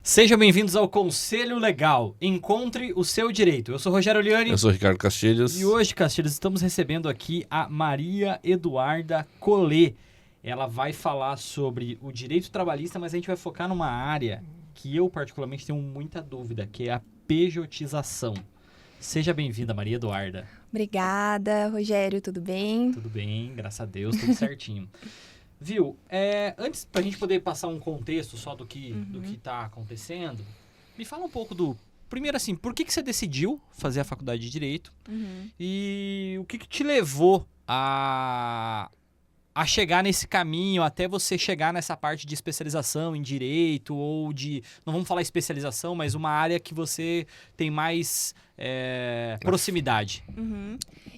Sejam bem-vindos ao Conselho Legal. Encontre o seu direito. Eu sou Rogério Liani. Eu sou Ricardo Castilhos. E hoje, Castilhos, estamos recebendo aqui a Maria Eduarda Collet. Ela vai falar sobre o direito trabalhista, mas a gente vai focar numa área que eu particularmente tenho muita dúvida, que é a pejotização. Seja bem-vinda, Maria Eduarda. Obrigada, Rogério, tudo bem? Tudo bem, graças a Deus, tudo certinho. Viu, antes pra gente poder passar um contexto só do que tá acontecendo, me fala um pouco primeiro assim, por que você decidiu fazer a faculdade de Direito e o que te levou a chegar nesse caminho, até você chegar nessa parte de especialização em Direito ou não vamos falar especialização, mas uma área que você tem mais proximidade.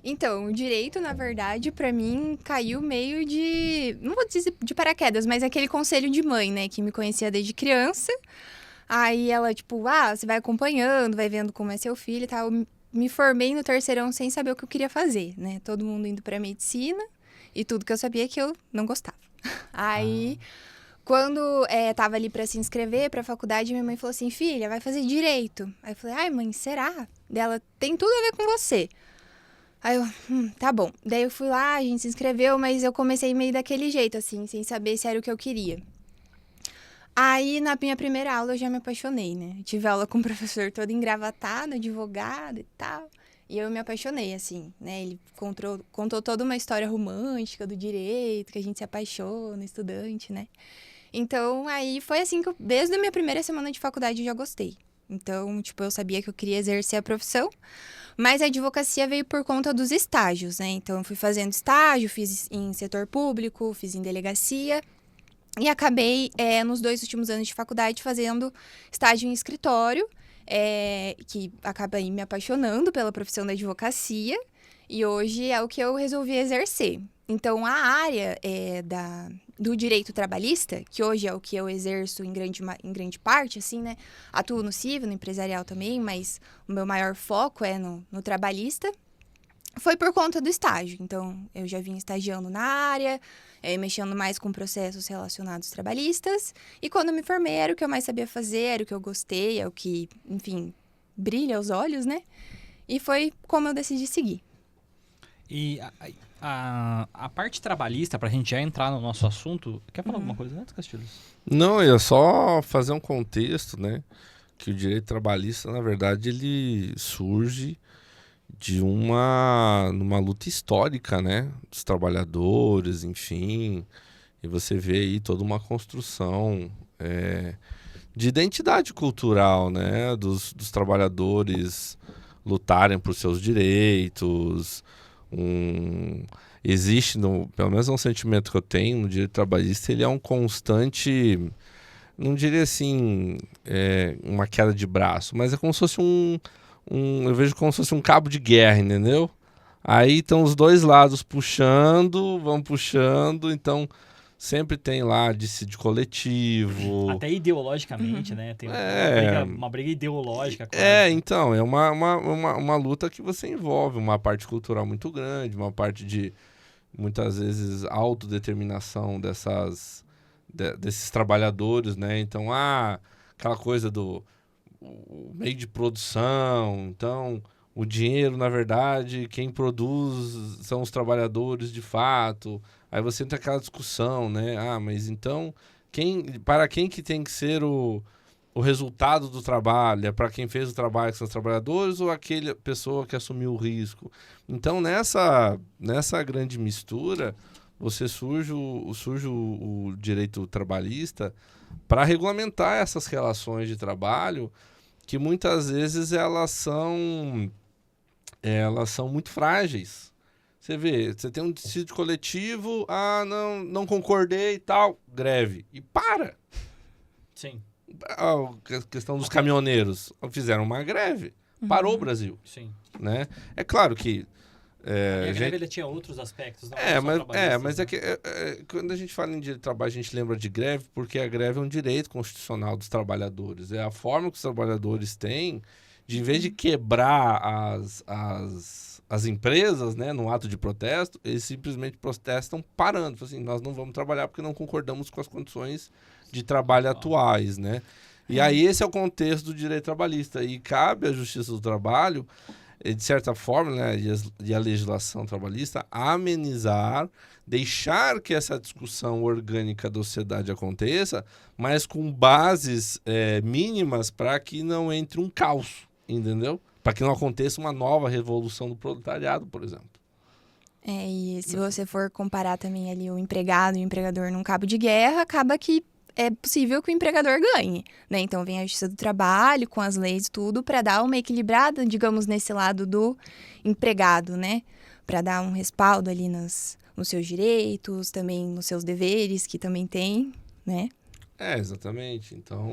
Então, o direito, na verdade, pra mim, caiu meio não vou dizer de paraquedas, mas aquele conselho de mãe, né, que me conhecia desde criança. Aí ela, você vai acompanhando, vai vendo como é seu filho e tal. Eu me formei no terceirão sem saber o que eu queria fazer, né, todo mundo indo pra medicina e tudo que eu sabia que eu não gostava. Aí, quando tava ali pra se inscrever pra faculdade, minha mãe falou assim, filha, vai fazer direito. Aí eu falei, ai mãe, será? Dela, tem tudo a ver com você. Aí eu, tá bom. Daí eu fui lá, a gente se inscreveu, mas eu comecei meio daquele jeito, assim, sem saber se era o que eu queria. Aí, na minha primeira aula, eu já me apaixonei, né? Eu tive aula com um professor todo engravatado, advogado e tal. E eu me apaixonei, assim, né? Ele contou toda uma história romântica do direito, que a gente se apaixona, estudante, né? Então, aí foi assim que eu, desde a minha primeira semana de faculdade, eu já gostei. Então, eu sabia que eu queria exercer a profissão, mas a advocacia veio por conta dos estágios, né? Então, eu fui fazendo estágio, fiz em setor público, fiz em delegacia e acabei, nos 2 últimos anos de faculdade, fazendo estágio em escritório, que acabei me apaixonando pela profissão da advocacia e hoje é o que eu resolvi exercer. Então, a área do direito trabalhista, que hoje é o que eu exerço em grande parte, assim, né? Atuo no civil, no empresarial também, mas o meu maior foco é no trabalhista. Foi por conta do estágio. Então, eu já vim estagiando na área, mexendo mais com processos relacionados trabalhistas. E quando eu me formei, era o que eu mais sabia fazer, era o que eu gostei, é o que, enfim, brilha aos olhos, né? E foi como eu decidi seguir. E a parte trabalhista, pra gente já entrar no nosso assunto, quer falar alguma coisa antes, Castilhos? Não, é só fazer um contexto, né? Que o direito trabalhista, na verdade, ele surge numa luta histórica, né? Dos trabalhadores, enfim. E você vê aí toda uma construção de identidade cultural, né? Dos trabalhadores lutarem por seus direitos. Existe, pelo menos um sentimento que eu tenho no direito trabalhista, ele é um constante, não diria assim, uma queda de braço, mas é como se fosse eu vejo como se fosse um cabo de guerra, entendeu? Aí estão os dois lados vão puxando, então sempre tem lá dissídio coletivo. Até ideologicamente, né? Tem uma briga ideológica. Então, é uma luta que você envolve uma parte cultural muito grande, uma parte de, muitas vezes, autodeterminação desses trabalhadores, né? Então, aquela coisa do meio de produção, então o dinheiro, na verdade, quem produz são os trabalhadores de fato. Aí você entra aquela discussão, né? Mas então, para quem que tem que ser o resultado do trabalho? É para quem fez o trabalho, que são os trabalhadores, ou aquela pessoa que assumiu o risco? Então, nessa grande mistura, surge o direito trabalhista para regulamentar essas relações de trabalho que muitas vezes elas são muito frágeis. Você vê, você tem um dissídio coletivo, não concordei e tal, greve. E para! Sim. A questão dos caminhoneiros, fizeram uma greve. Parou o Brasil. Sim. Né? É claro que... e a greve tinha outros aspectos. Mas é que quando a gente fala em direito de trabalho, a gente lembra de greve porque a greve é um direito constitucional dos trabalhadores. É a forma que os trabalhadores têm de, em vez de quebrar as empresas, né, num ato de protesto, eles simplesmente protestam parando. Assim, nós não vamos trabalhar porque não concordamos com as condições de trabalho atuais, né? E aí esse é o contexto do direito trabalhista. E cabe à Justiça do Trabalho, de certa forma, né, e a legislação trabalhista, amenizar, deixar que essa discussão orgânica da sociedade aconteça, mas com bases mínimas para que não entre um caos, entendeu? Para que não aconteça uma nova revolução do proletariado, por exemplo. E se você for comparar também ali o empregado e o empregador num cabo de guerra, acaba que é possível que o empregador ganhe, né? Então vem a Justiça do Trabalho com as leis e tudo para dar uma equilibrada, digamos, nesse lado do empregado, né? Para dar um respaldo ali nos seus direitos, também nos seus deveres, que também tem, né? Exatamente. Então,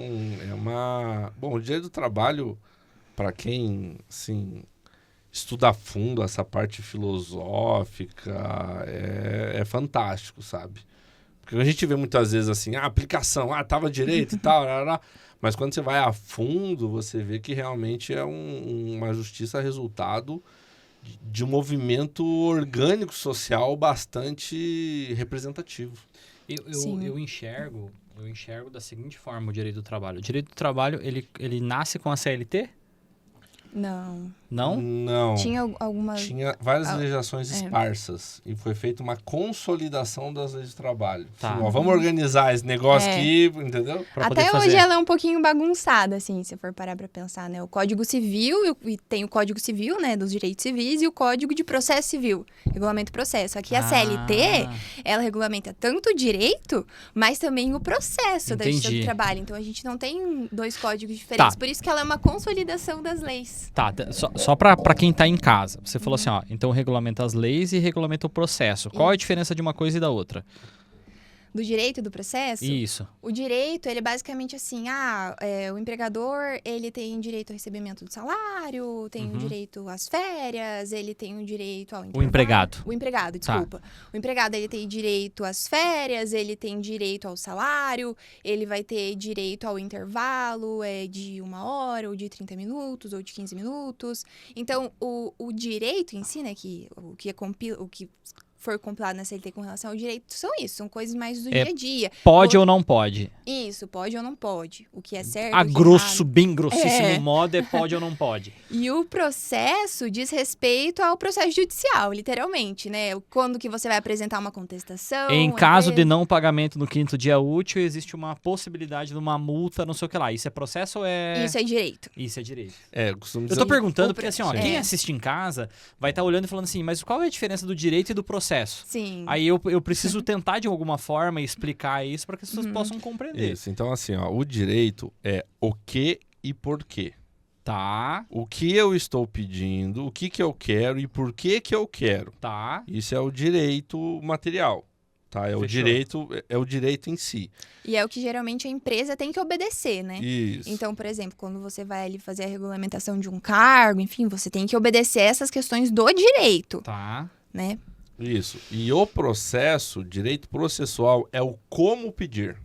Bom, o direito do trabalho, para quem, assim, estuda a fundo essa parte filosófica, é fantástico, sabe? Porque a gente vê muitas vezes assim, aplicação, tava direito e tal, mas quando você vai a fundo, você vê que realmente é uma justiça resultado de um movimento orgânico social bastante representativo. Eu enxergo da seguinte forma o direito do trabalho. O direito do trabalho, ele nasce com a CLT? Não. Não? Não. Tinha algumas... Tinha várias legislações esparsas. E foi feita uma consolidação das leis de trabalho. Tá. Assim, vamos organizar esse negócio aqui, entendeu? Até hoje ela é um pouquinho bagunçada, assim, se for parar pra pensar, né? O Código Civil, e tem o Código Civil, né, dos direitos civis, e o Código de Processo Civil, regulamento do processo. Aqui a CLT, ela regulamenta tanto o direito, mas também o processo da Justiça do Trabalho. Então a gente não tem dois códigos diferentes. Por isso que ela é uma consolidação das leis. Tá, só pra quem tá em casa. Você falou assim, então regulamenta as leis e regulamenta o processo. Qual é a diferença de uma coisa e da outra? Do direito e do processo? Isso. O direito, ele é basicamente assim, o empregador, ele tem direito ao recebimento do salário, tem o direito às férias, ele tem o direito ao intervalo. O empregado. O empregado, desculpa. O empregado, ele tem direito às férias, ele tem direito ao salário, ele vai ter direito ao intervalo de 1 hora, ou de 30 minutos, ou de 15 minutos. Então, o direito em si, né, o que for compilado na CLT com relação ao direito, são coisas mais do dia a dia. Pode ou não pode? Isso, pode ou não pode. O que é certo, Bem grossíssimo modo é pode ou não pode. E o processo diz respeito ao processo judicial, literalmente, né? Quando que você vai apresentar uma contestação. Em caso de não pagamento no 5º dia útil, existe uma possibilidade de uma multa, não sei o que lá. Isso é processo ou é... Isso é direito. Isso é direito. Costumo Eu tô perguntando porque, assim, Sim. quem assiste em casa vai estar olhando e falando assim, mas qual é a diferença do direito e do processo? Sim. Aí eu preciso tentar, de alguma forma, explicar isso para que as pessoas possam compreender. Isso, então assim, o direito é o que e por quê. Tá. O que eu estou pedindo, o que eu quero e por que eu quero. Tá. Isso é o direito material. Tá? É o direito em si. E é o que geralmente a empresa tem que obedecer, né? Isso. Então, por exemplo, quando você vai ali fazer a regulamentação de um cargo, enfim, você tem que obedecer essas questões do direito. Tá. Né? Isso. E o processo, direito processual, é o como pedir.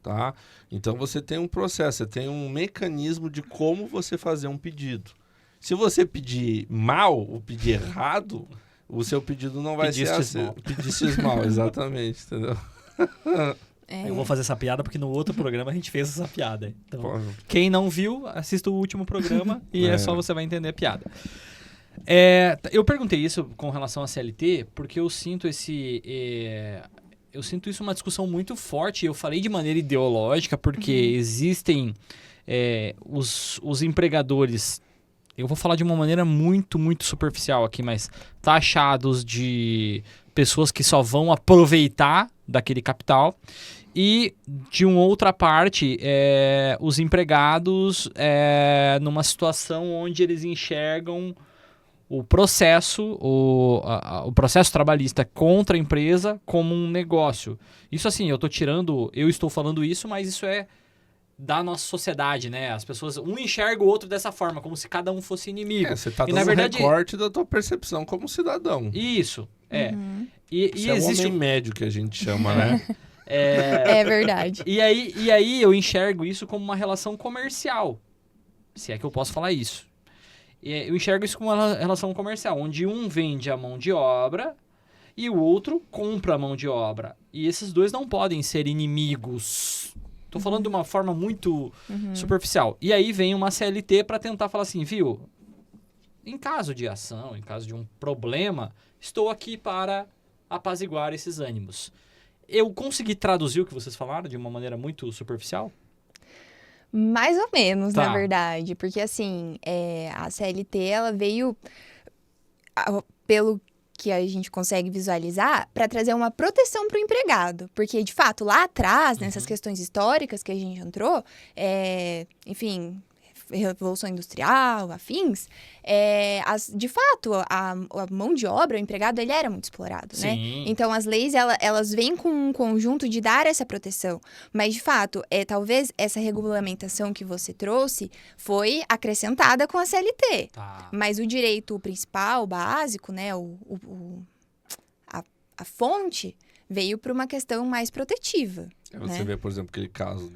Tá? Então você tem um processo, você tem um mecanismo de como você fazer um pedido. Se você pedir mal ou pedir errado, o seu pedido não vai ser assim. Pedistes mal, exatamente, entendeu? Eu vou fazer essa piada porque no outro programa a gente fez essa piada. Então, quem não viu, assista o último programa e é só você vai entender a piada. Eu perguntei isso com relação à CLT porque eu sinto isso uma discussão muito forte. Eu falei de maneira ideológica porque existem os empregadores, eu vou falar de uma maneira muito, muito superficial aqui, mas taxados de pessoas que só vão aproveitar daquele capital. E, de uma outra parte, os empregados numa situação onde eles enxergam o processo, o processo trabalhista contra a empresa como um negócio. Isso assim, eu estou falando isso, mas isso é da nossa sociedade, né? As pessoas, um enxerga o outro dessa forma, como se cada um fosse inimigo. Você está dando na verdade, recorte da tua percepção como cidadão. Isso, E existe o homem médio que a gente chama, né? É verdade. E aí eu enxergo isso como uma relação comercial, se é que eu posso falar isso. Eu enxergo isso como uma relação comercial, onde um vende a mão de obra e o outro compra a mão de obra. E esses dois não podem ser inimigos. Tô falando de uma forma muito superficial. E aí vem uma CLT para tentar falar assim, viu? Em caso de ação, em caso de um problema, estou aqui para apaziguar esses ânimos. Eu consegui traduzir o que vocês falaram de uma maneira muito superficial? Mais ou menos, Tá. na verdade. Porque, assim, a CLT, ela veio, pelo que a gente consegue visualizar, para trazer uma proteção para o empregado. Porque, de fato, lá atrás, nessas questões históricas que a gente entrou, enfim, Revolução Industrial, afins, de fato, a mão de obra, o empregado, ele era muito explorado, né? Sim. Então, as leis, elas vêm com um conjunto de dar essa proteção. Mas, de fato, talvez essa regulamentação que você trouxe foi acrescentada com a CLT. Tá. Mas o direito principal, básico, né, a fonte, veio para uma questão mais protetiva. Você né? vê, por exemplo, aquele caso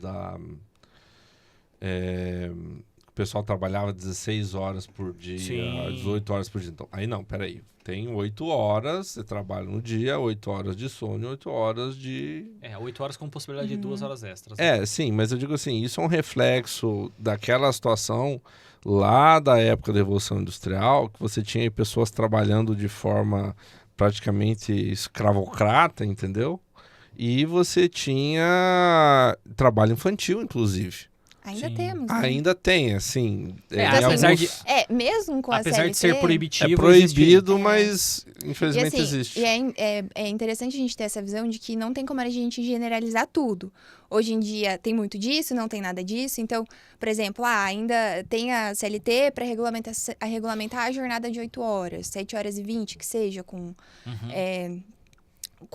o pessoal trabalhava 16 horas por dia, Sim. 18 horas por dia. Então, aí não, peraí. Tem 8 horas, você trabalha no dia, 8 horas de sono e 8 horas de... 8 horas com possibilidade de 2 horas extras. Né? Sim, mas eu digo assim, isso é um reflexo daquela situação lá da época da Revolução Industrial, que você tinha aí pessoas trabalhando de forma praticamente escravocrata, entendeu? E você tinha trabalho infantil, inclusive. Ainda Sim. temos, né? Ainda tem, assim... Então, apesar alguns- de- mesmo com a Apesar CLT... de ser proibitivo, É proibido, existe. mas infelizmente E, assim, existe. E é interessante a gente ter essa visão de que não tem como a gente generalizar tudo. Hoje em dia tem muito disso, não tem nada disso. Então, por exemplo, ainda tem a CLT para regulamentar a jornada de 8 horas, 7 horas e 20, que seja, com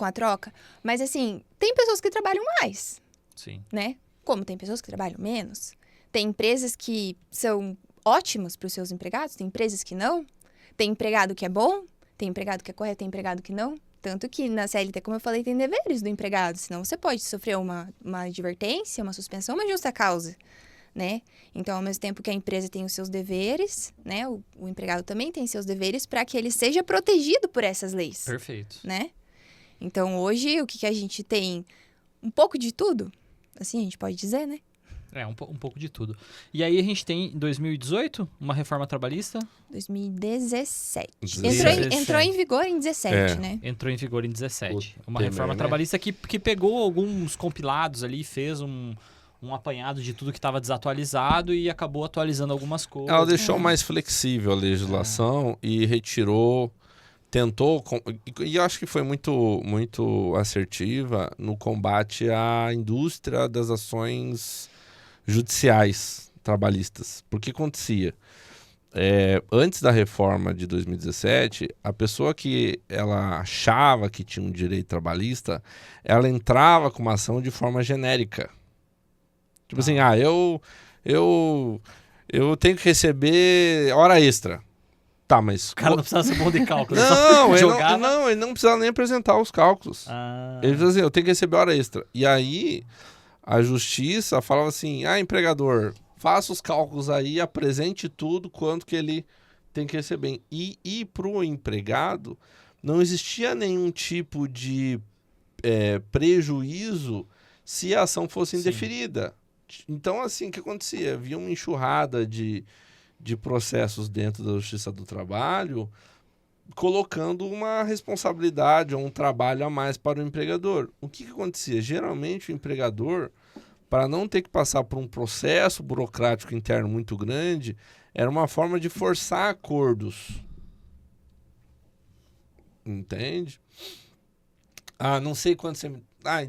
a troca. Mas, assim, tem pessoas que trabalham mais, Sim. né? Como tem pessoas que trabalham menos. Tem empresas que são ótimas para os seus empregados, tem empresas que não. Tem empregado que é bom, tem empregado que é correto, tem empregado que não. Tanto que na CLT, como eu falei, tem deveres do empregado. Senão você pode sofrer uma advertência, uma suspensão, uma justa causa, né? Então, ao mesmo tempo que a empresa tem os seus deveres, né? O empregado também tem seus deveres para que ele seja protegido por essas leis, Perfeito. né? Então, hoje, o que a gente tem? Um pouco de tudo, assim a gente pode dizer, né? Um pouco de tudo. E aí a gente tem, em 2018, uma reforma trabalhista. 2017. 17. Entrou em vigor em 17, né? Entrou em vigor em 17. Uma Temer, reforma né? trabalhista que pegou alguns compilados ali, fez um apanhado de tudo que estava desatualizado e acabou atualizando algumas coisas. Ela deixou mais flexível a legislação e retirou, tentou, e eu acho que foi muito, muito assertiva no combate à indústria das ações judiciais trabalhistas. Porque acontecia, antes da reforma de 2017, a pessoa que ela achava que tinha um direito trabalhista, ela entrava com uma ação de forma genérica. Tipo assim, eu tenho que receber hora extra. Tá, mas... O cara não precisava ser bom de cálculo. Não, ele ele jogava. não, ele não precisava nem apresentar os cálculos. Ele dizia assim, eu tenho que receber hora extra. E aí, a justiça falava assim, empregador, faça os cálculos aí, apresente tudo, quanto que ele tem que receber. E pro empregado, não existia nenhum tipo de prejuízo se a ação fosse Sim. indeferida. Então, assim, o que acontecia? Havia uma enxurrada de processos dentro da Justiça do Trabalho, colocando uma responsabilidade ou um trabalho a mais para o empregador. O que acontecia? Geralmente o empregador, para não ter que passar por um processo burocrático interno muito grande, era uma forma de forçar acordos. Entende? Não sei quanto você...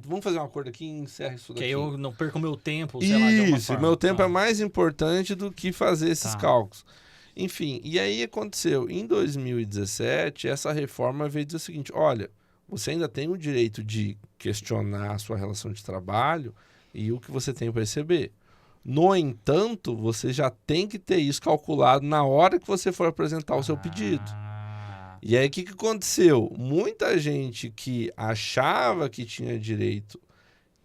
vamos fazer um acordo aqui e encerra isso daqui. Que aí eu não perco meu tempo, sei lá, de alguma Isso, forma. meu tempo Tá. é mais importante do que fazer esses cálculos. Enfim, e aí aconteceu, em 2017, essa reforma veio dizer o seguinte, olha, você ainda tem o direito de questionar a sua relação de trabalho e o que você tem para receber. No entanto, você já tem que ter isso calculado na hora que você for apresentar o seu pedido. E aí, o que aconteceu? Muita gente que achava que tinha direito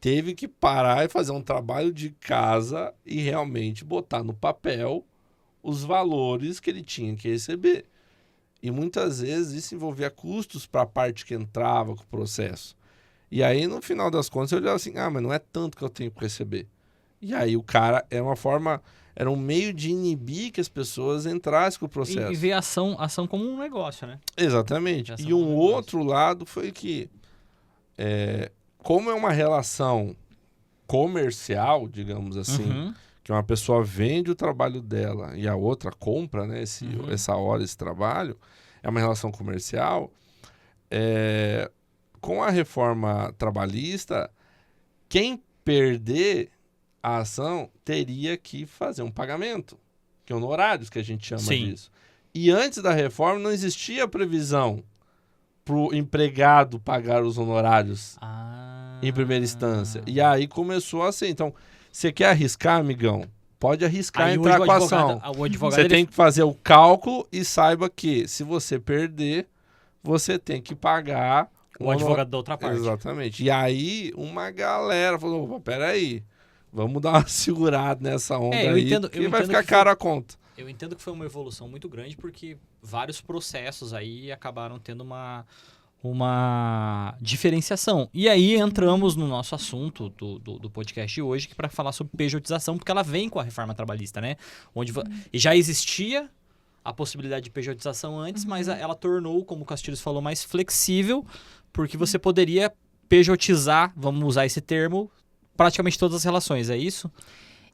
teve que parar e fazer um trabalho de casa e realmente botar no papel os valores que ele tinha que receber. E muitas vezes isso envolvia custos para a parte que entrava com o processo. E aí, no final das contas, eu olhava assim, mas não é tanto que eu tenho que receber. E aí o cara era um meio de inibir que as pessoas entrassem com o processo. E ver a ação como um negócio, né? Exatamente. E um outro lado foi que, como é uma relação comercial, digamos assim, que uma pessoa vende o trabalho dela e a outra compra, né, essa hora, esse trabalho, é uma relação comercial, com a reforma trabalhista, quem perder a ação teria que fazer um pagamento, que é honorários, que a gente chama disso. E antes da reforma não existia previsão para o empregado pagar os honorários em primeira instância. E aí começou a ser. Então, você quer arriscar, amigão? Pode arriscar e entrar com a ação. Você tem que fazer o cálculo e saiba que, se você perder, você tem que pagar o advogado da outra parte. Exatamente. E aí, uma galera falou, opa, peraí, vamos dar uma segurada nessa onda aí, porque vai ficar caro a conta. Eu entendo que foi uma evolução muito grande, porque vários processos aí acabaram tendo uma diferenciação. E aí entramos no nosso assunto do podcast de hoje, que é para falar sobre pejotização, porque ela vem com a reforma trabalhista, né? Onde já existia a possibilidade de pejotização antes, mas ela tornou, como o Castilhos falou, mais flexível, porque você poderia pejotizar, vamos usar esse termo, praticamente todas as relações, é isso?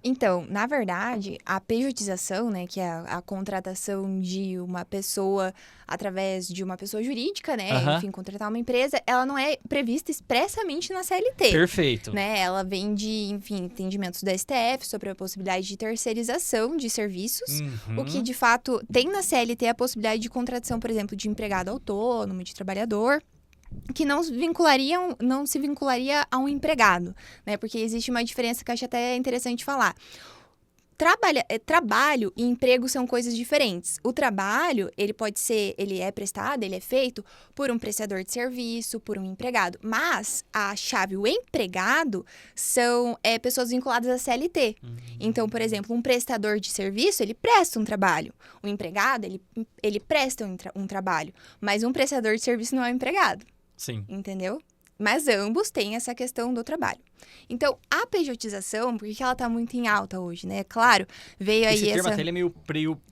Então, na verdade, a pejotização, né, que é a contratação de uma pessoa através de uma pessoa jurídica, né, enfim, contratar uma empresa, ela não é prevista expressamente na CLT. Perfeito. Né, ela vem de, enfim, entendimentos do STF sobre a possibilidade de terceirização de serviços, o que, de fato, tem na CLT a possibilidade de contratação, por exemplo, de empregado autônomo, de trabalhador, que não se vincularia a um empregado, né? Porque existe uma diferença que eu acho até interessante falar. Trabalho e emprego são coisas diferentes. O trabalho, ele é prestado, ele é feito por um prestador de serviço, por um empregado. Mas a chave, o empregado, são pessoas vinculadas à CLT. Então, por exemplo, um prestador de serviço, ele presta um trabalho. O empregado, ele presta um trabalho. Mas um prestador de serviço não é um empregado. Sim. Entendeu? Mas ambos têm essa questão do trabalho. Então, a pejotização, por que ela tá muito em alta hoje, né? Claro, veio aí esse termo até ele é meio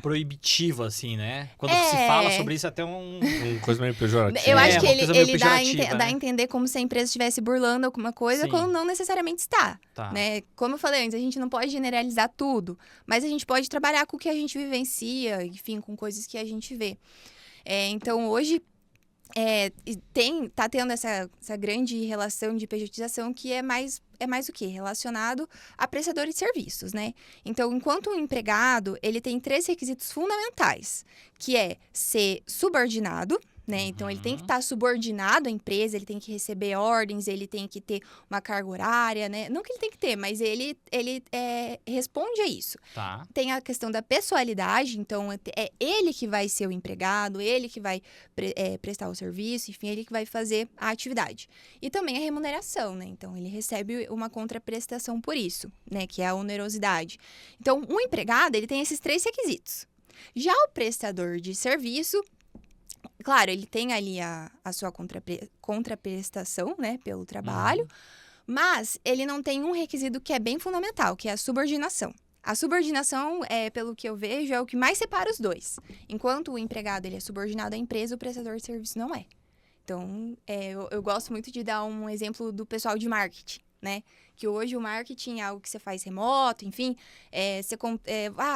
proibitivo, assim, né? Quando se fala sobre isso, até uma coisa meio pejorativa. Eu acho que ele dá a entender como se a empresa estivesse burlando alguma coisa, quando não necessariamente está. Tá. Né? Como eu falei antes, a gente não pode generalizar tudo, mas a gente pode trabalhar com o que a gente vivencia, enfim, com coisas que a gente vê. Então, hoje... tá tendo essa grande relação de pejotização que é mais o quê? Relacionado a prestadores de serviços, né? Então, enquanto um empregado, ele tem 3 requisitos fundamentais, que é ser subordinado, né? Então, ele tem que estar subordinado à empresa, ele tem que receber ordens, ele tem que ter uma carga horária, né? Não que ele tem que ter, mas ele responde a isso. Tá. Tem a questão da pessoalidade, então é ele que vai ser o empregado, ele que vai prestar o serviço, enfim, ele que vai fazer a atividade. E também a remuneração, né? Então, ele recebe uma contraprestação por isso, né? Que é a onerosidade. Então, o empregado, ele tem esses 3 requisitos. Já o prestador de serviço... Claro, ele tem ali a sua contraprestação, né, pelo trabalho, mas ele não tem um requisito que é bem fundamental, que é a subordinação. A subordinação, pelo que eu vejo, é o que mais separa os dois. Enquanto o empregado ele é subordinado à empresa, o prestador de serviço não é. Então, eu gosto muito de dar um exemplo do pessoal de marketing, né? Que hoje o marketing é algo que você faz remoto, enfim.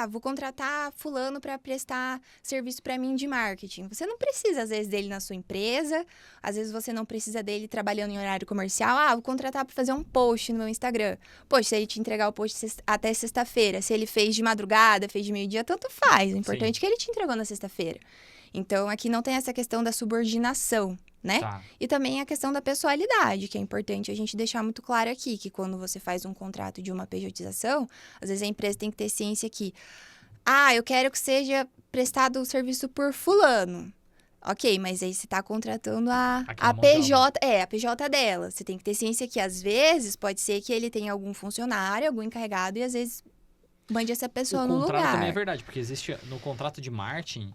Vou contratar fulano para prestar serviço para mim de marketing. Você não precisa, às vezes, dele na sua empresa. Às vezes, você não precisa dele trabalhando em horário comercial. Vou contratar para fazer um post no meu Instagram. Poxa, se ele te entregar o post até sexta-feira, se ele fez de madrugada, fez de meio-dia, tanto faz. O importante é que ele te entregou na sexta-feira. Então, aqui não tem essa questão da subordinação, né? Tá. E também a questão da pessoalidade, que é importante a gente deixar muito claro aqui, que quando você faz um contrato de uma pejotização, às vezes a empresa tem que ter ciência que, eu quero que seja prestado o serviço por fulano. Ok, mas aí você está contratando a PJ, a PJ dela. Você tem que ter ciência que, às vezes, pode ser que ele tenha algum funcionário, algum encarregado, e às vezes mande essa pessoa no lugar. O contrato também é verdade, porque existe no contrato de marketing,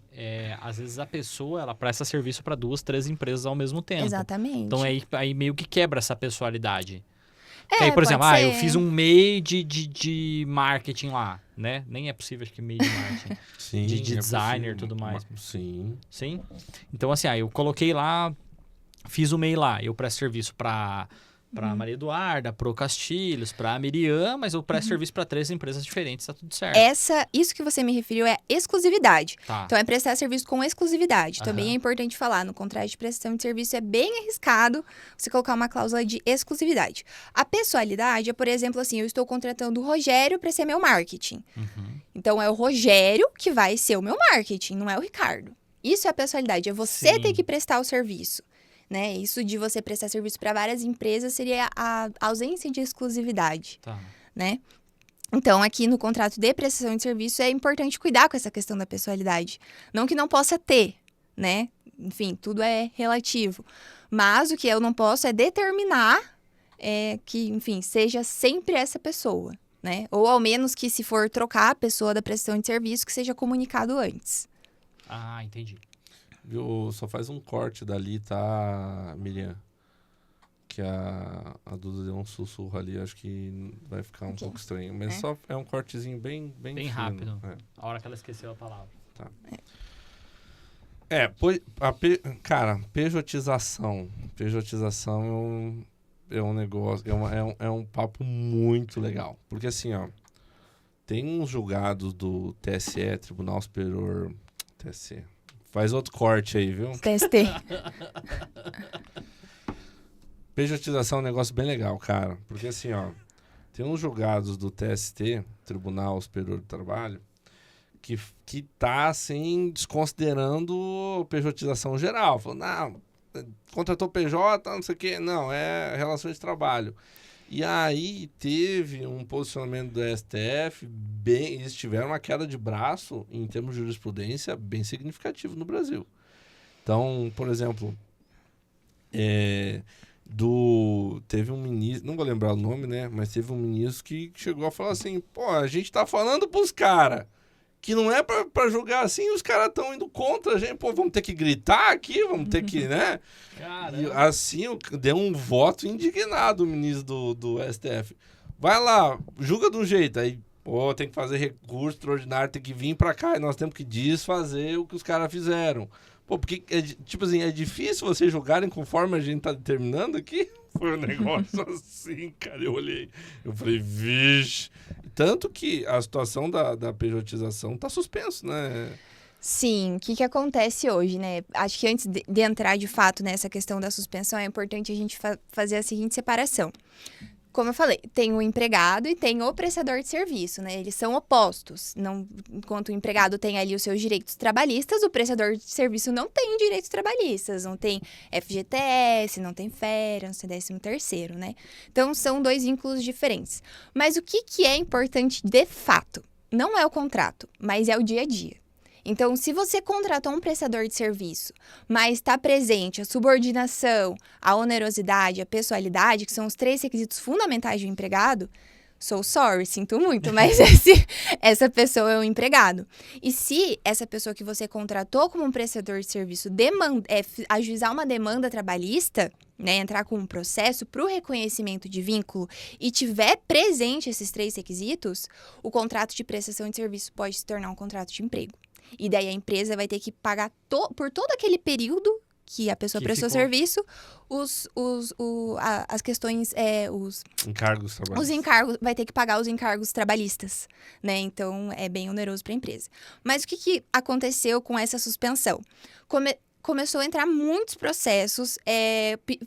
às vezes a pessoa ela presta serviço para 2, 3 empresas ao mesmo tempo. Exatamente. Então aí meio que quebra essa pessoalidade. Que aí, por pode exemplo, ser. eu fiz um MEI de marketing lá, né? Nem é possível, acho que MEI de marketing. Sim, de é designer e possível. tudo mais. Sim. Sim? Então, assim, eu coloquei lá, fiz o MEI lá. Eu presto serviço pra Maria Eduarda, pro Castilhos, pra Miriam, mas eu presto serviço pra 3 empresas diferentes, tá tudo certo. Isso que você me referiu é exclusividade. Tá. Então, é prestar serviço com exclusividade. Aham. Também é importante falar, no contrato de prestação de serviço é bem arriscado você colocar uma cláusula de exclusividade. A pessoalidade é, por exemplo, assim, eu estou contratando o Rogério para ser meu marketing. Uhum. Então, é o Rogério que vai ser o meu marketing, não é o Ricardo. Isso é a pessoalidade, é você Sim. ter que prestar o serviço. Né? Isso de você prestar serviço para várias empresas seria a ausência de exclusividade. Tá. Né? Então, aqui no contrato de prestação de serviço é importante cuidar com essa questão da pessoalidade. Não que não possa ter, né? Enfim, tudo é relativo. Mas o que eu não posso é determinar que, enfim, seja sempre essa pessoa, né? Ou ao menos que, se for trocar a pessoa da prestação de serviço, que seja comunicado antes. Ah, entendi. Viu? Só faz um corte dali, tá, Miriam? Que a Duda deu um sussurro ali, acho que vai ficar um pouco estranho. Mas só é um cortezinho bem Bem fino. rápido. A hora que ela esqueceu a palavra. Cara, pejotização. Pejotização é um negócio, é um papo muito legal. Porque assim, ó, tem uns julgados do TSE, Tribunal Superior... TSE... Faz outro corte aí, viu? TST. Pejotização é um negócio bem legal, cara. Porque assim, ó, tem uns julgados do TST, Tribunal Superior do Trabalho, que tá, assim, desconsiderando pejotização geral. Falando, não, contratou PJ, não sei o quê. Não, é relações de trabalho. E aí teve um posicionamento do STF, eles tiveram uma queda de braço em termos de jurisprudência bem significativo no Brasil. Então, por exemplo, teve um ministro, não vou lembrar o nome, né? Mas teve um ministro que chegou a falar assim, pô, a gente tá falando pros caras que não é pra julgar assim, os caras estão indo contra a gente, pô, vamos ter que gritar aqui, vamos ter que, né? E assim, deu um voto indignado o ministro do STF. Vai lá, julga de um jeito, aí, pô, tem que fazer recurso extraordinário, tem que vir pra cá, e nós temos que desfazer o que os caras fizeram. Pô, porque, tipo assim, é difícil vocês julgarem conforme a gente tá determinando aqui? Foi um negócio assim, cara, eu olhei, eu falei, vixe. Tanto que a situação da pejotização tá suspenso, né? Sim, o que acontece hoje, né? Acho que antes de entrar de fato nessa questão da suspensão, é importante a gente fazer a seguinte separação. Como eu falei, tem o empregado e tem o prestador de serviço, né? Eles são opostos. Enquanto o empregado tem ali os seus direitos trabalhistas, o prestador de serviço não tem direitos trabalhistas, não tem FGTS, não tem férias, não tem 13º, né? Então, são 2 vínculos diferentes. Mas o que é importante de fato? Não é o contrato, mas é o dia a dia. Então, se você contratou um prestador de serviço, mas está presente a subordinação, a onerosidade, a pessoalidade, que são os 3 requisitos fundamentais do empregado, sinto muito, mas essa pessoa é um empregado. E se essa pessoa que você contratou como um prestador de serviço ajuizar uma demanda trabalhista, né, entrar com um processo para o reconhecimento de vínculo e tiver presente esses 3 requisitos, o contrato de prestação de serviço pode se tornar um contrato de emprego. E daí a empresa vai ter que pagar por todo aquele período que a pessoa prestou serviço, as questões, os encargos trabalhistas. Os encargos, vai ter que pagar os encargos trabalhistas, né? Então, é bem oneroso para a empresa. Mas o que aconteceu com essa suspensão? Começou a entrar muitos processos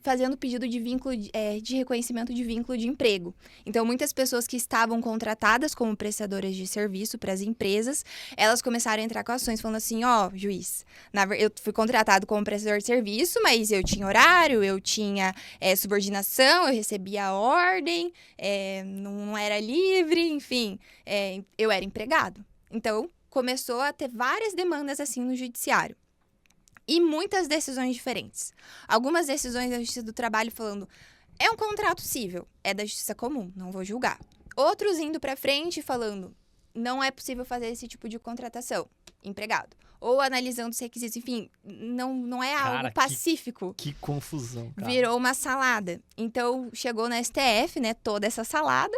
fazendo pedido de vínculo de reconhecimento de vínculo de emprego. Então, muitas pessoas que estavam contratadas como prestadoras de serviço para as empresas, elas começaram a entrar com ações falando assim, juiz, eu fui contratado como prestador de serviço, mas eu tinha horário, eu tinha subordinação, eu recebia a ordem, não era livre, enfim, eu era empregado. Então, começou a ter várias demandas assim no judiciário. E muitas decisões diferentes. Algumas decisões da Justiça do Trabalho falando, é um contrato cível, é da Justiça Comum, não vou julgar. Outros indo para frente falando, não é possível fazer esse tipo de contratação, empregado. ou analisando os requisitos. Enfim, não é Cara, algo pacífico. Que confusão, cara. Virou uma salada. Então, chegou na STF, né, toda essa salada,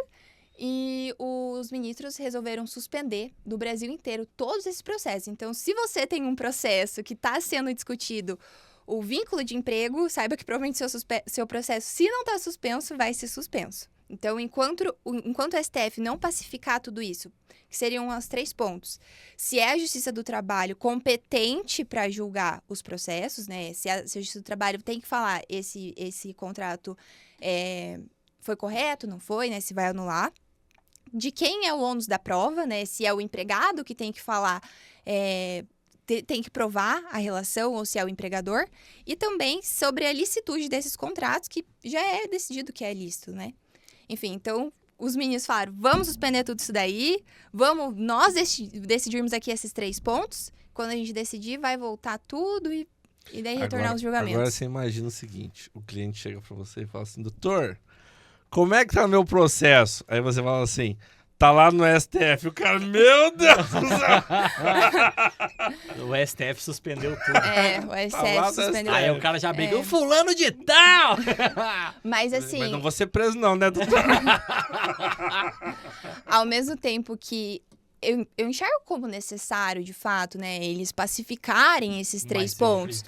e os ministros resolveram suspender do Brasil inteiro todos esses processos. Então, se você tem um processo que está sendo discutido, o vínculo de emprego, saiba que provavelmente seu processo, se não está suspenso, vai ser suspenso. Então, enquanto o STF não pacificar tudo isso, que seriam os 3 pontos, se é a Justiça do Trabalho competente para julgar os processos, né? Se a Justiça do Trabalho tem que falar esse contrato foi correto, não foi, né? Se vai anular. De quem é o ônus da prova, né? Se é o empregado que tem que falar, tem que provar a relação, ou se é o empregador. E também sobre a licitude desses contratos, que já é decidido que é lícito, né? Enfim, então, os ministros falaram, vamos suspender tudo isso daí, vamos nós decidirmos aqui esses 3 pontos, quando a gente decidir, vai voltar tudo e daí retornar os julgamentos. Agora você imagina o seguinte, o cliente chega pra você e fala assim, doutor, como é que tá o meu processo? Aí você fala assim, tá lá no STF. O cara, meu Deus do céu! O STF suspendeu tudo. O STF suspendeu. Aí o cara já brigou, fulano de tal! Mas assim... Mas não vou ser preso não, né, doutor? Ao mesmo tempo que eu enxergo como necessário, de fato, né, eles pacificarem esses 3 pontos.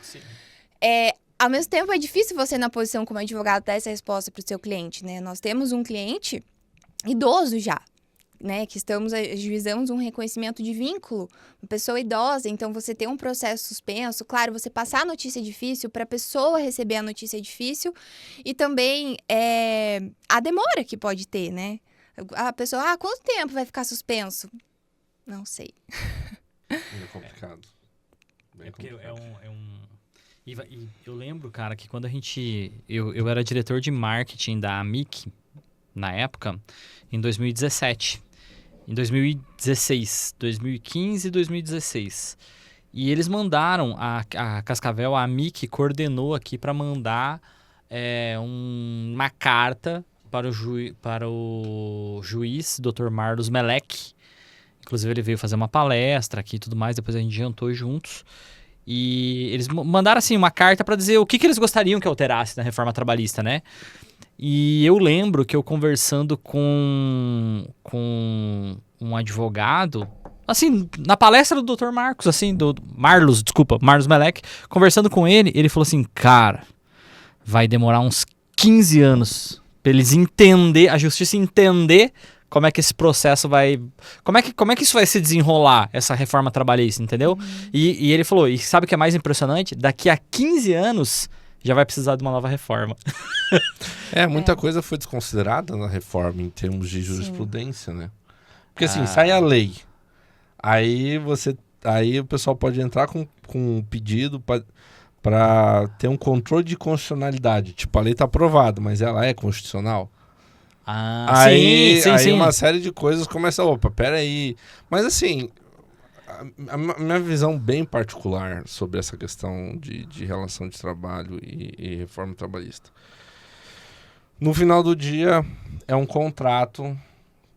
Ao mesmo tempo, é difícil você, na posição como advogado, dar essa resposta para o seu cliente, né? Nós temos um cliente idoso já, né? Que ajuizamos um reconhecimento de vínculo, uma pessoa idosa, então você tem um processo suspenso, claro, você passar a notícia difícil para a pessoa receber a notícia difícil e também a demora que pode ter, né? A pessoa, quanto tempo vai ficar suspenso? Não sei. É complicado. Porque E eu lembro, cara, que quando eu era diretor de marketing da Amic, na época, em 2017. Em 2016. 2015 e 2016. E eles mandaram, a Cascavel, a Amic coordenou aqui para mandar uma carta para o juiz, Dr. Marlos Melec. Inclusive, ele veio fazer uma palestra aqui e tudo mais, depois a gente jantou juntos. E eles mandaram, assim, uma carta para dizer o que eles gostariam que alterasse na reforma trabalhista, né? E eu lembro que eu conversando com um advogado, assim, na palestra do Dr. Marcos, assim, Marlos Melec, conversando com ele, ele falou assim, cara, vai demorar uns 15 anos pra eles a justiça entender como é que esse processo vai... Como é que isso vai se desenrolar, essa reforma trabalhista, entendeu? E ele falou, e sabe o que é mais impressionante? Daqui a 15 anos já vai precisar de uma nova reforma. Muita coisa foi desconsiderada na reforma em termos de jurisprudência, né? Porque assim, sai a lei. Aí o pessoal pode entrar com um pedido para ter um controle de constitucionalidade. Tipo, a lei tá aprovada, mas ela é constitucional. Aí uma série de coisas começa, peraí. Mas assim, a minha visão bem particular sobre essa questão de relação de trabalho e reforma trabalhista. No final do dia, é um contrato,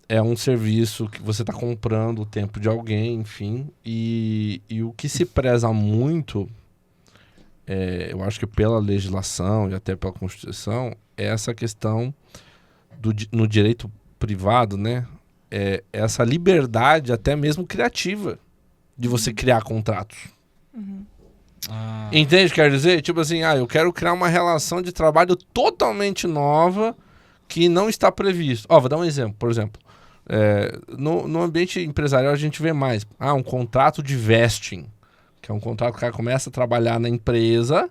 é um serviço que você está comprando o tempo de alguém, enfim. E o que se preza muito, eu acho que pela legislação e até pela Constituição, é essa questão no direito privado, né? Essa liberdade até mesmo criativa de você criar contratos. Entende o que quer dizer? Tipo assim, eu quero criar uma relação de trabalho totalmente nova que não está previsto. Vou dar um exemplo. Por exemplo, no ambiente empresarial a gente vê mais. Um contrato de vesting, que é um contrato que o cara começa a trabalhar na empresa,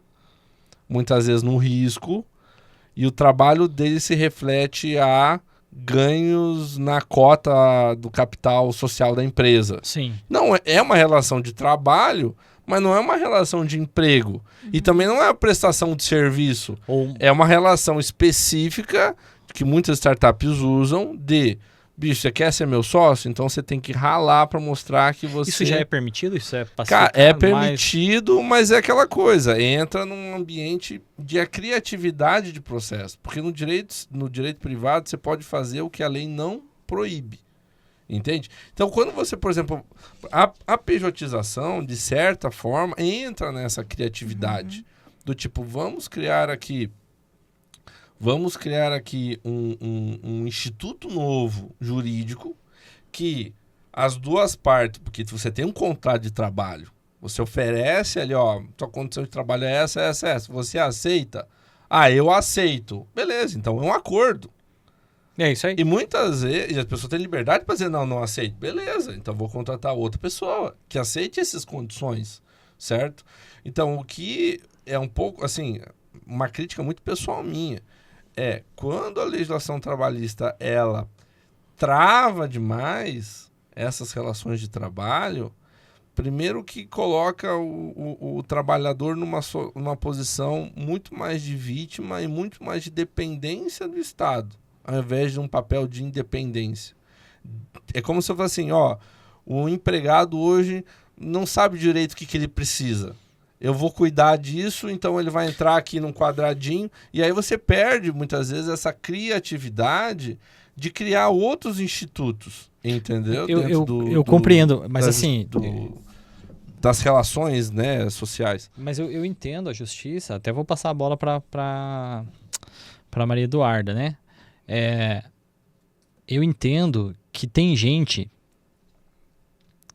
muitas vezes no risco, e o trabalho dele se reflete a ganhos na cota do capital social da empresa. Sim. Não, é uma relação de trabalho, mas não é uma relação de emprego. E também não é uma prestação de serviço. É uma relação específica que muitas startups usam de... Bicho, você quer ser meu sócio? Então você tem que ralar para mostrar que você... Isso já é permitido? Isso é pacificado? Cara, é permitido, mas é aquela coisa. Entra num ambiente de criatividade de processo. Porque no direito privado você pode fazer o que a lei não proíbe. Entende? Então, quando você, por exemplo, a pejotização, de certa forma, entra nessa criatividade. Do tipo, vamos criar aqui um instituto novo, jurídico, que as duas partes, porque você tem um contrato de trabalho, você oferece ali, ó, sua condição de trabalho é essa, essa, essa, você aceita? Ah, eu aceito. Beleza, então é um acordo. É isso aí. E muitas vezes as pessoas têm liberdade para dizer, não aceito. Beleza, então vou contratar outra pessoa que aceite essas condições, certo? Então, o que é um pouco, assim, uma crítica muito pessoal minha, é quando a legislação trabalhista, ela trava demais essas relações de trabalho, primeiro que coloca o trabalhador numa posição muito mais de vítima e muito mais de dependência do Estado, ao invés de um papel de independência. É como se eu falasse assim, ó, o empregado hoje não sabe direito o que ele precisa. Eu vou cuidar disso, então ele vai entrar aqui num quadradinho, e aí você perde, muitas vezes, essa criatividade de criar outros institutos, entendeu? Eu compreendo, mas assim... das relações, né, sociais. Mas eu entendo a justiça, até vou passar a bola para Maria Eduarda, né? Eu entendo que tem gente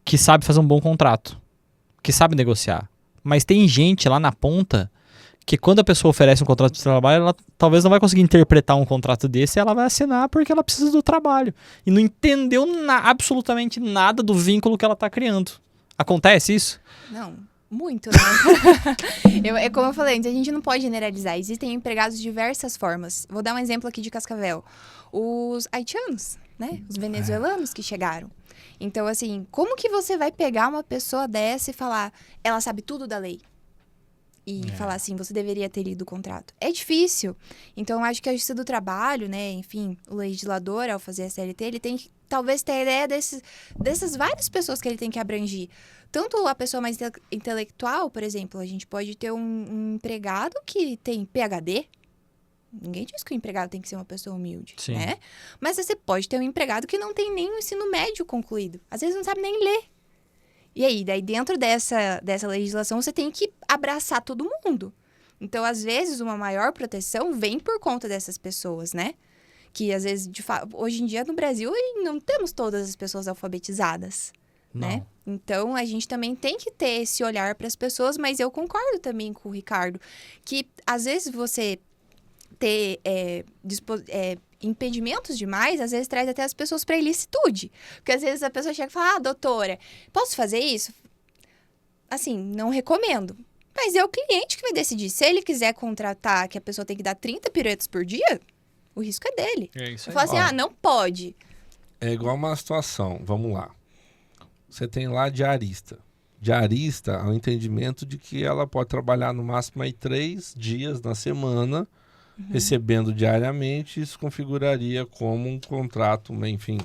que sabe fazer um bom contrato, que sabe negociar. Mas tem gente lá na ponta que quando a pessoa oferece um contrato de trabalho, ela talvez não vai conseguir interpretar um contrato desse e ela vai assinar porque ela precisa do trabalho. E não entendeu absolutamente nada do vínculo que ela está criando. Acontece isso? Não, muito, né? É como eu falei antes, a gente não pode generalizar. Existem empregados de diversas formas. Vou dar um exemplo aqui de Cascavel. Os haitianos, né? Os venezuelanos que chegaram. Então, assim, como que você vai pegar uma pessoa dessa e falar, ela sabe tudo da lei? E falar assim, você deveria ter lido o contrato. É difícil. Então, eu acho que a Justiça do Trabalho, né? Enfim, o legislador, ao fazer a CLT, ele tem que, talvez, ter a ideia dessas várias pessoas que ele tem que abranger. Tanto a pessoa mais intelectual, por exemplo, a gente pode ter um empregado que tem PhD. Ninguém diz que o empregado tem que ser uma pessoa humilde, Sim. né? Mas você pode ter um empregado que não tem nem o ensino médio concluído. Às vezes não sabe nem ler. E aí, daí dentro dessa legislação, você tem que abraçar todo mundo. Então, às vezes, uma maior proteção vem por conta dessas pessoas, né? Que, às vezes, hoje em dia, no Brasil, não temos todas as pessoas alfabetizadas, né? Então, a gente também tem que ter esse olhar para as pessoas, mas eu concordo também com o Ricardo, que, às vezes, você ter impedimentos demais, às vezes traz até as pessoas para ilicitude. Porque às vezes a pessoa chega e fala, doutora, posso fazer isso? Assim, não recomendo. Mas é o cliente que vai decidir. Se ele quiser contratar que a pessoa tem que dar 30 piruetas por dia, o risco é dele. É isso aí. Eu falo assim, não pode. É igual uma situação, vamos lá. Você tem lá diarista. Diarista é o entendimento de que ela pode trabalhar no máximo aí 3 dias na semana, recebendo diariamente, isso configuraria como um contrato, enfim,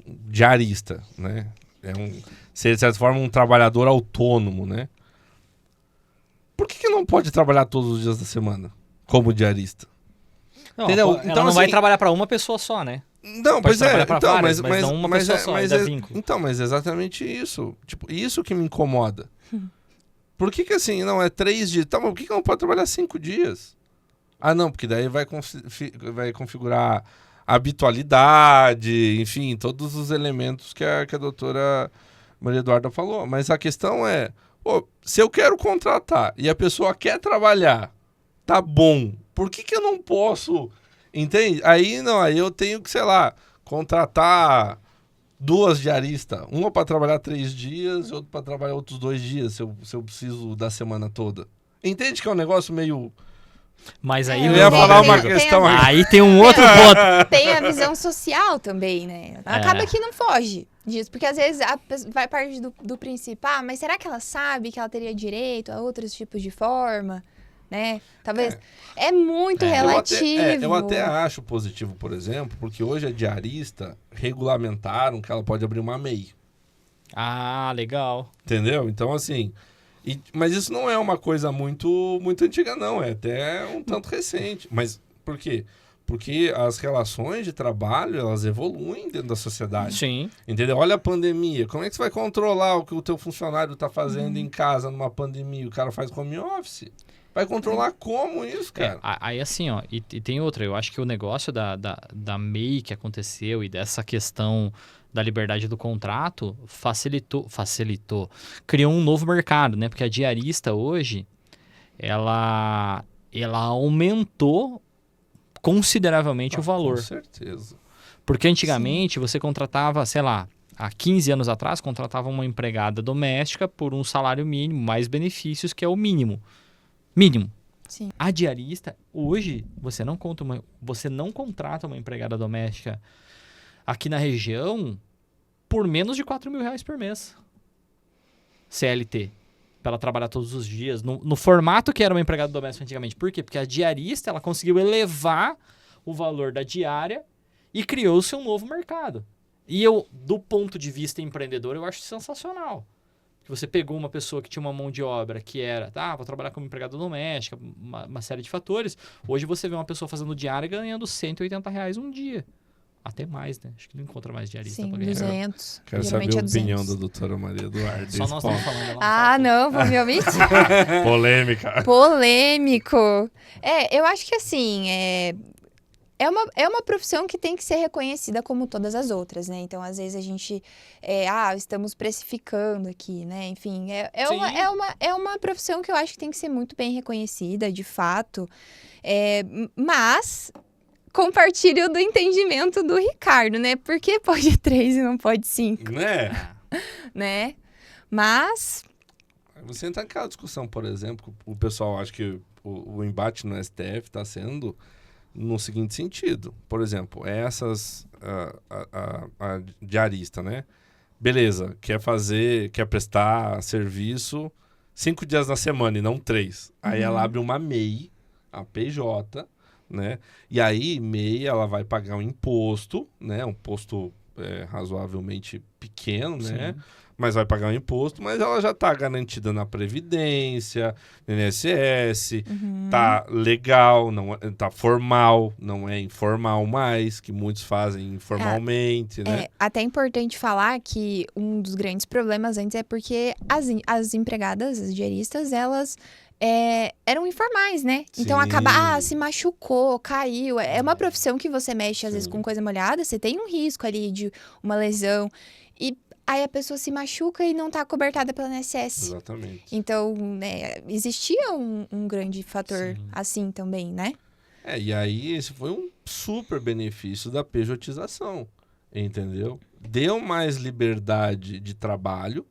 diarista, né? Seria, de certa forma, um trabalhador autônomo, né? Por que não pode trabalhar todos os dias da semana como diarista? Não, entendeu? Ela então, não vai assim, trabalhar para uma pessoa só, né? Não, Pode pois é. trabalhar pra Então, várias, mas não uma pessoa só, dá vínculo. Então, mas exatamente isso. Tipo, isso que me incomoda. Por que assim, não, é 3 dias? Tá, mas por que não pode trabalhar 5 dias? Ah, não, porque daí vai configurar habitualidade, enfim, todos os elementos que a doutora Maria Eduarda falou. Mas a questão é, se eu quero contratar e a pessoa quer trabalhar, tá bom, por que eu não posso, entende? Aí eu tenho que, sei lá, contratar 2 diaristas, uma para trabalhar 3 dias e outra para trabalhar outros 2 dias, se eu preciso da semana toda. Entende que é um negócio meio... Mas aí eu ia falar uma questão aí tem um outro ponto. Tem a visão social também, né? Acaba que não foge disso, porque às vezes vai parte do princípio, mas será que ela sabe que ela teria direito a outros tipos de forma, né? Talvez é muito relativo. Eu até acho positivo, por exemplo, porque hoje a diarista regulamentaram que ela pode abrir uma MEI. Ah, legal. Entendeu? Então, assim... mas isso não é uma coisa muito, muito antiga, não. É até um tanto recente. Mas por quê? Porque as relações de trabalho, elas evoluem dentro da sociedade. Sim. Entendeu? Olha a pandemia. Como é que você vai controlar o que o teu funcionário está fazendo em casa numa pandemia? O cara faz home office. Vai controlar como isso, cara? Aí assim, ó, e tem outra. Eu acho que o negócio da MEI que aconteceu e dessa questão da liberdade do contrato facilitou. Criou um novo mercado, né? Porque a diarista hoje, ela aumentou consideravelmente o valor. Com certeza. Porque antigamente você contratava, sei lá, há 15 anos atrás, contratava uma empregada doméstica por um salário mínimo, mais benefícios, que é o mínimo. Mínimo. Sim. A diarista, hoje, você não contrata uma empregada doméstica aqui na região por menos de R$4.000 por mês. CLT. Para ela trabalhar todos os dias, no formato que era uma empregada doméstica antigamente. Por quê? Porque a diarista, ela conseguiu elevar o valor da diária e criou-se um novo mercado. E eu, do ponto de vista empreendedor, eu acho sensacional. Que você pegou uma pessoa que tinha uma mão de obra que era, vou trabalhar como empregada doméstica, uma série de fatores. Hoje você vê uma pessoa fazendo diária ganhando R$180 um dia. Até mais, né? Acho que não encontra mais diarista Sim, pra ganhar. 200. Quero Geralmente saber a é opinião 200. da doutora Maria Eduarda. Só nós estamos falando. Ela Ah, não, vou me omitir. Polêmica. Polêmico. Eu acho que assim, é uma profissão que tem que ser reconhecida como todas as outras, né? Então, às vezes a gente, estamos precificando aqui, né? Enfim, é uma profissão que eu acho que tem que ser muito bem reconhecida, de fato. Mas compartilho do entendimento do Ricardo, né? Por que pode 3 e não pode 5, né? Mas... Você entra naquela discussão, por exemplo, o pessoal acha que o embate no STF está sendo no seguinte sentido. Por exemplo, a diarista, né? Beleza, quer prestar serviço 5 dias na semana e não 3. Aí ela abre uma MEI, a PJ, né? E aí, MEI, ela vai pagar um imposto, né? Um imposto razoavelmente pequeno, né? Sim. Mas vai pagar um imposto, mas ela já está garantida na Previdência, no INSS, tá legal, não tá formal, não é informal mais, que muitos fazem informalmente, né? Até é importante falar que um dos grandes problemas antes é porque as empregadas, as diaristas, elas eram informais, né? Então acaba, se machucou, caiu. É uma profissão que você mexe, às vezes, com coisa molhada, você tem um risco ali de uma lesão. E aí a pessoa se machuca e não tá cobertada pela INSS. Exatamente. Então, existia um grande fator Sim. assim também, né? E aí esse foi um super benefício da pejotização, entendeu? Deu mais liberdade de trabalho,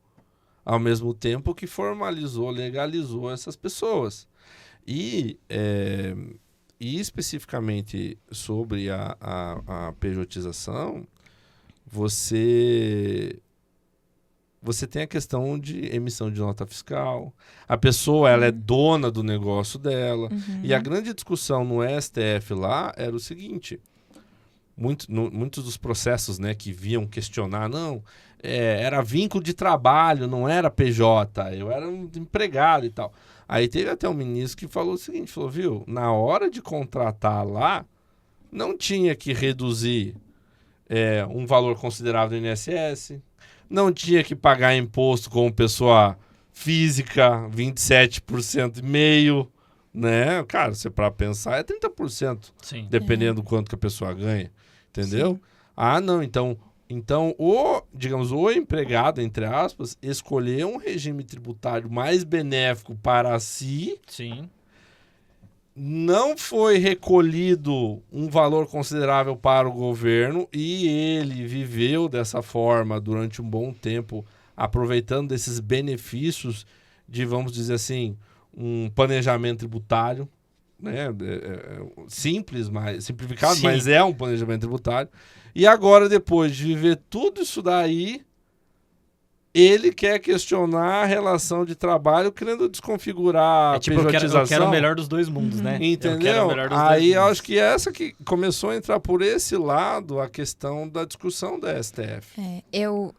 ao mesmo tempo que formalizou, legalizou essas pessoas. E especificamente sobre a pejotização, você tem a questão de emissão de nota fiscal. A pessoa, ela é dona do negócio dela. E a grande discussão no STF lá era o seguinte. Muitos dos processos, né, que vinham questionar, era vínculo de trabalho, não era PJ. Eu era um empregado e tal. Aí teve até um ministro que falou o seguinte, falou, viu, na hora de contratar lá, não tinha que reduzir um valor considerável do INSS, não tinha que pagar imposto como pessoa física, 27,5%, né? Cara, se para pensar, é 30%, Sim. dependendo do quanto que a pessoa ganha, entendeu? Sim. Ah, não, então o empregado, entre aspas, escolheu um regime tributário mais benéfico para si. Sim. Não foi recolhido um valor considerável para o governo e ele viveu dessa forma durante um bom tempo, aproveitando desses benefícios de, vamos dizer assim, um planejamento tributário, né? Simples, mas simplificado, Sim. mas é um planejamento tributário. E agora, depois de viver tudo isso daí, ele quer questionar a relação de trabalho, querendo desconfigurar a pejotização. Eu quero o melhor dos dois mundos, né? Entendeu? Eu quero o melhor dos Aí dois eu mundos. acho que essa que começou a entrar por esse lado a questão da discussão da STF. Eu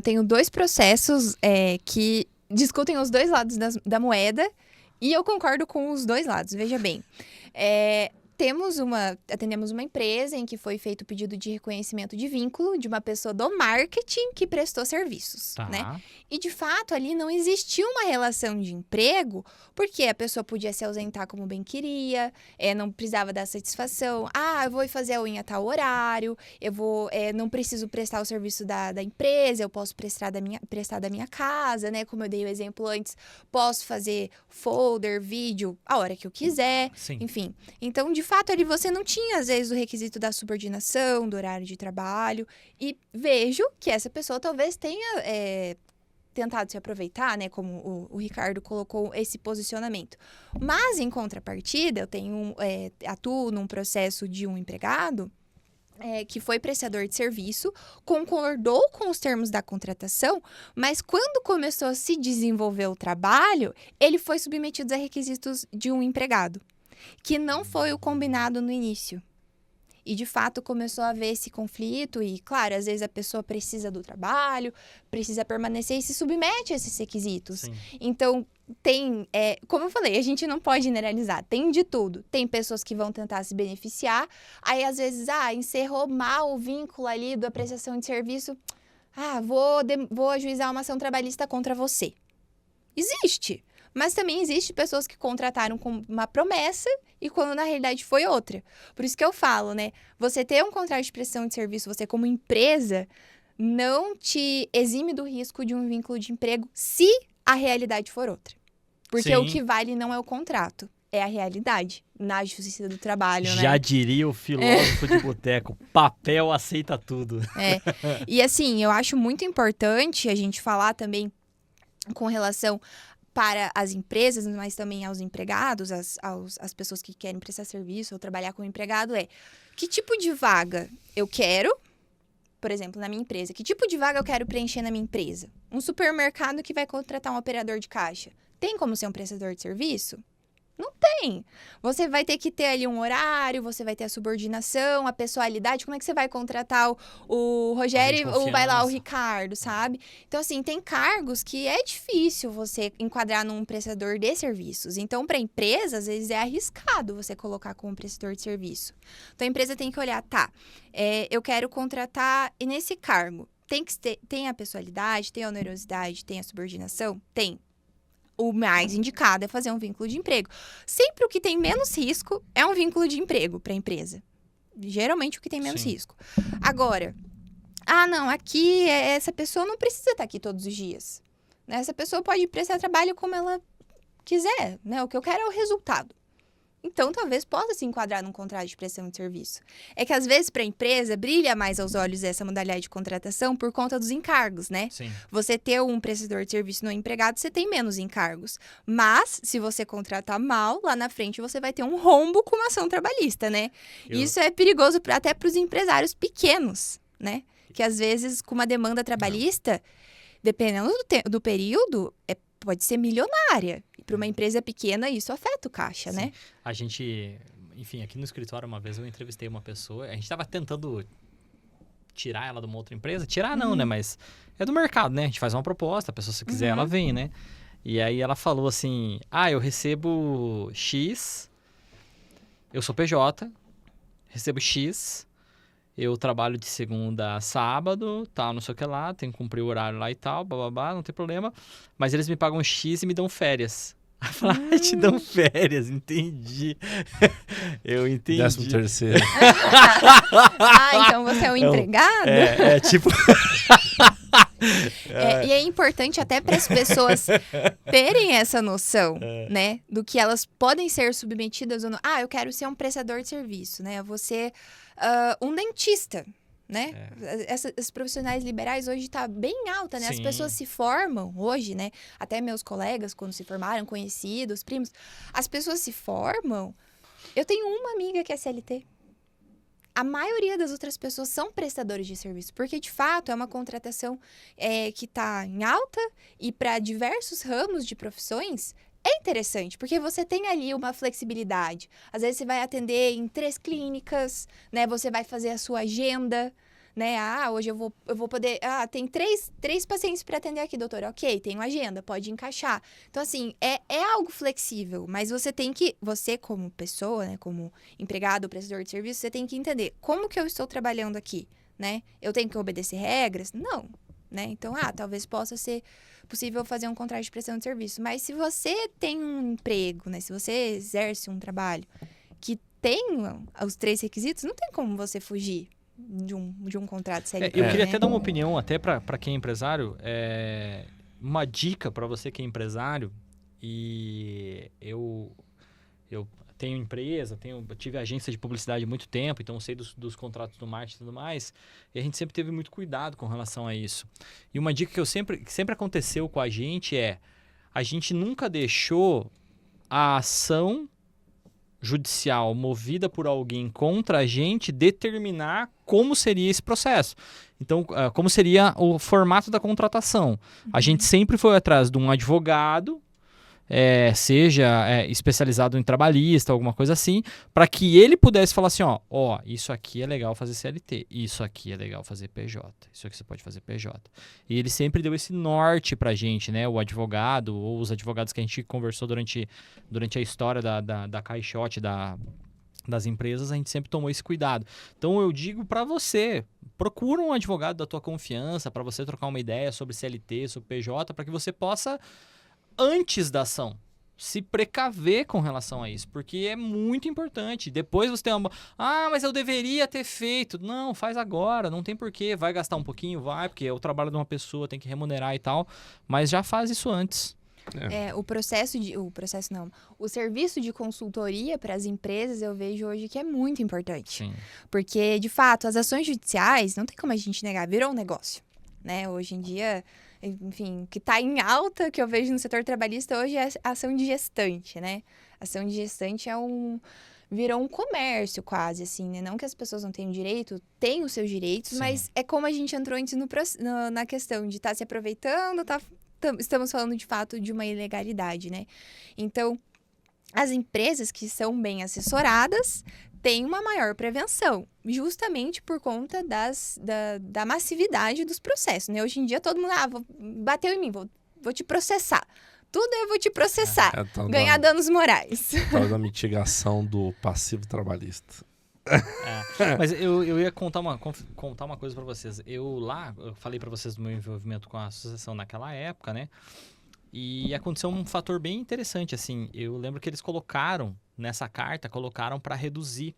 tenho 2 processos que discutem os 2 lados da moeda e eu concordo com os 2 lados, veja bem. atendemos uma empresa em que foi feito o pedido de reconhecimento de vínculo de uma pessoa do marketing que prestou serviços, Tá. né? E, de fato, ali não existia uma relação de emprego, porque a pessoa podia se ausentar como bem queria, não precisava dar satisfação. Ah, eu vou fazer a unha a tal horário, não preciso prestar o serviço da empresa, eu posso prestar da minha casa, né? Como eu dei o exemplo antes, posso fazer folder, vídeo, a hora que eu quiser, Sim. enfim. Então, de fato, ali você não tinha, às vezes, o requisito da subordinação, do horário de trabalho, e vejo que essa pessoa talvez tenha tentado se aproveitar, né, como o Ricardo colocou esse posicionamento. Mas, em contrapartida, eu atuo num processo de um empregado que foi prestador de serviço, concordou com os termos da contratação, mas quando começou a se desenvolver o trabalho, ele foi submetido a requisitos de um empregado, que não foi o combinado no início. E, de fato, começou a haver esse conflito e, claro, às vezes a pessoa precisa do trabalho, precisa permanecer e se submete a esses requisitos. Sim. Então, como eu falei, a gente não pode generalizar, tem de tudo. Tem pessoas que vão tentar se beneficiar, aí, às vezes, encerrou mal o vínculo ali da prestação de serviço, vou ajuizar uma ação trabalhista contra você. Existe. Mas também existe pessoas que contrataram com uma promessa e quando na realidade foi outra. Por isso que eu falo, né? Você ter um contrato de prestação de serviço, você como empresa, não te exime do risco de um vínculo de emprego se a realidade for outra. Porque Sim. o que vale não é o contrato, é a realidade na justiça do trabalho, né? Já diria o filósofo de boteco, papel aceita tudo. E assim, eu acho muito importante a gente falar também com relação para as empresas, mas também aos empregados, às pessoas que querem prestar serviço ou trabalhar como empregado, que tipo de vaga eu quero, por exemplo, na minha empresa, que tipo de vaga eu quero preencher na minha empresa? Um supermercado que vai contratar um operador de caixa, tem como ser um prestador de serviço? Não tem. Você vai ter que ter ali um horário, você vai ter a subordinação, a pessoalidade. Como é que você vai contratar o Rogério ou vai lá o Ricardo, sabe? Então, assim, tem cargos que é difícil você enquadrar num prestador de serviços. Então, para a empresa, às vezes é arriscado você colocar como prestador de serviço. Então, a empresa tem que olhar, eu quero contratar nesse cargo. Tem a pessoalidade, tem a onerosidade, tem a subordinação? Tem. O mais indicado é fazer um vínculo de emprego. Sempre o que tem menos risco é um vínculo de emprego para a empresa. Geralmente o que tem menos risco. Agora, aqui essa pessoa não precisa estar aqui todos os dias. Né? Essa pessoa pode prestar trabalho como ela quiser. Né? O que eu quero é o resultado. Então, talvez possa se enquadrar num contrato de prestação de serviço. É que, às vezes, para a empresa, brilha mais aos olhos essa modalidade de contratação por conta dos encargos, né? Sim. Você ter um prestador de serviço no empregado, você tem menos encargos. Mas, se você contratar mal, lá na frente você vai ter um rombo com uma ação trabalhista, né? Isso é perigoso até para os empresários pequenos, né? Que, às vezes, com uma demanda trabalhista, dependendo do período, pode ser milionária. E para uma empresa pequena, isso afeta o caixa, né? A gente, enfim, aqui no escritório, uma vez eu entrevistei uma pessoa, a gente estava tentando tirar ela de uma outra empresa. Tirar não, né? Mas é do mercado, né? A gente faz uma proposta, a pessoa se quiser, ela vem, né? E aí ela falou assim, eu recebo X, eu sou PJ, recebo X, eu trabalho de segunda a sábado, tal, não sei o que lá, tenho que cumprir o horário lá e tal, bababá, não tem problema. Mas eles me pagam X e me dão férias. Aí eu falo, te dão férias, entendi. Eu entendi. 13º. Então você é o empregado? Tipo... E é importante até para as pessoas terem essa noção, né? Do que elas podem ser submetidas ou não. Eu quero ser um prestador de serviço, né? Eu vou ser um dentista, né? Esses profissionais liberais hoje tá bem alta, né? Sim. As pessoas se formam hoje, né? Até meus colegas, quando se formaram, conhecidos, primos. As pessoas se formam. Eu tenho uma amiga que é CLT. A maioria das outras pessoas são prestadores de serviço, porque, de fato, é uma contratação que está em alta e para diversos ramos de profissões é interessante, porque você tem ali uma flexibilidade. Às vezes, você vai atender em 3 clínicas, né? Você vai fazer a sua agenda, né? Hoje eu vou poder... tem três pacientes para atender aqui, doutora. Ok, tenho agenda, pode encaixar. Então, assim, é algo flexível, mas você como pessoa, né, como empregado, prestador de serviço, você tem que entender como que eu estou trabalhando aqui, né? Eu tenho que obedecer regras? Não, né? Então, talvez possa ser possível fazer um contrato de prestação de serviço. Mas se você tem um emprego, né? Se você exerce um trabalho que tem os 3 requisitos, não tem como você fugir de um contrato CLT. Eu queria né? até dar uma opinião, até para quem é empresário, uma dica para você que é empresário, e eu tenho empresa, tive agência de publicidade há muito tempo, então sei dos contratos do marketing e tudo mais, e a gente sempre teve muito cuidado com relação a isso. E uma dica que sempre aconteceu com a gente a gente nunca deixou a ação judicial movida por alguém contra a gente determinar como seria esse processo. Então, como seria o formato da contratação. A gente sempre foi atrás de um advogado, seja especializado em trabalhista, alguma coisa assim, para que ele pudesse falar assim, isso aqui é legal fazer CLT, isso aqui é legal fazer PJ, isso aqui você pode fazer PJ. E ele sempre deu esse norte pra gente, né? O advogado, ou os advogados que a gente conversou durante a história da caixote das empresas, a gente sempre tomou esse cuidado. Então eu digo para você, procura um advogado da tua confiança para você trocar uma ideia sobre CLT, sobre PJ, para que você possa, antes da ação, se precaver com relação a isso, porque é muito importante. Depois você tem mas eu deveria ter feito. Não, faz agora, não tem porquê. Vai gastar um pouquinho, porque é o trabalho de uma pessoa, tem que remunerar e tal, mas já faz isso antes. O serviço de consultoria para as empresas eu vejo hoje que é muito importante. Sim. Porque, de fato, as ações judiciais, não tem como a gente negar, virou um negócio, né? Hoje em dia, enfim, que está em alta, que eu vejo no setor trabalhista hoje é a ação de gestante, né? A ação de gestante virou um comércio quase, assim, né? Não que as pessoas não tenham direito, têm os seus direitos, Sim. mas é como a gente entrou antes na questão de estar se aproveitando, estamos falando de fato de uma ilegalidade, né? Então, as empresas que são bem assessoradas têm uma maior prevenção, justamente por conta da massividade dos processos, né? Hoje em dia todo mundo, bateu em mim, vou te processar. Tudo eu vou te processar, ganhar danos morais. Tal da mitigação do passivo trabalhista. Mas eu ia contar uma coisa para vocês. Eu falei para vocês do meu envolvimento com a associação naquela época, né? E aconteceu um fator bem interessante, assim. Eu lembro que eles colocaram para reduzir